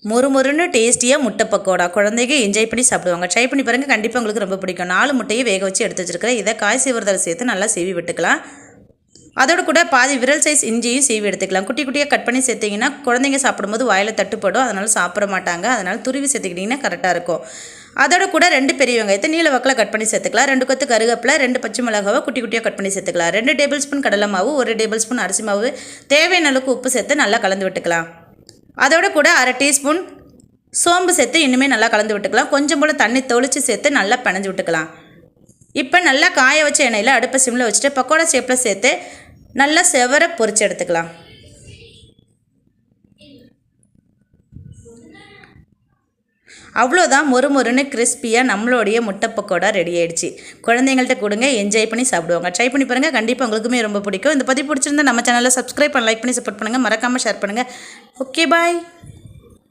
மொறுமொறுன்னு டேஸ்டியாக முட்டை பக்கோடா குழந்தைங்க என்ஜாய் பண்ணி சாப்பிடுவாங்க. ட்ரை பண்ணி பாருங்கள், கண்டிப்பாக உங்களுக்கு ரொம்ப பிடிக்கும். 4 முட்டையை வேக வச்சு எடுத்து வச்சுருக்கிறேன். இதை காய் சீவுறதில் சேர்த்து நல்லா சீவி விட்டுக்கலாம். அதோட கூட பாதி விரல் சைஸ் இஞ்சியும் சீவி எடுத்துக்கலாம். குட்டி குட்டியாக கட் பண்ணி சேர்த்திங்கன்னா குழந்தைங்க சாப்பிடும்போது வாயில் தட்டுப்படும், அதனால் சாப்பிட மாட்டாங்க. அதனால் துருவி சேர்த்துக்கிட்டிங்கன்னா கரெக்டாக இருக்கும். அதோட கூட 2 பெரிய வெங்காயத்தை நீல வாக்கில் கட் பண்ணி சேர்த்துக்கலாம். 2 கொத்து கருவேப்பிலை, 2 பச்சை மிளகாவை குட்டி குட்டியாக கட் பண்ணி சேர்த்துக்கலாம். 2 டேபிள் ஸ்பூன் கடலை மாவு, 1 டேபிள் ஸ்பூன் அரிசி மாவு, தேவையான அளவுக்கு உப்பு சேர்த்து நல்லா கலந்து விட்டுக்கலாம். அதோட கூட 1/2 டீஸ்பூன் சோம்பு சேர்த்து இன்னுமே நல்லா கலந்து விட்டுக்கலாம். கொஞ்சம் போல் தண்ணி தொளிச்சு சேர்த்து நல்லா பிணைஞ்சு விட்டுக்கலாம். இப்போ நல்லா காய வச்ச எண்ணெயில் அடுப்பை சிம்மில் வச்சுட்டு பக்கோடா ஷேப்பில் சேர்த்து நல்லா செவர பொரிச்சு எடுத்துக்கலாம். அவ்வளோதான், மொறுமொறுன்னு கிறிஸ்பியாக நம்மளுடைய முட்டை பக்கோடா ரெடி ஆகிடுச்சு. குழந்தைங்கள்ட்ட கொடுங்க, என்ஜாய் பண்ணி சாப்பிடுவாங்க. ட்ரை பண்ணி பாருங்கள், கண்டிப்பாக உங்களுக்குமே ரொம்ப பிடிக்கும். இந்த பதிவு பிடிச்சிருந்தா நம்ம சேனலில் சப்ஸ்கிரைப் பண்ணி லைக் பண்ணி சப்போர்ட் பண்ணுங்கள். மறக்காமல் ஷேர் பண்ணுங்கள். ஓகே, பாய்.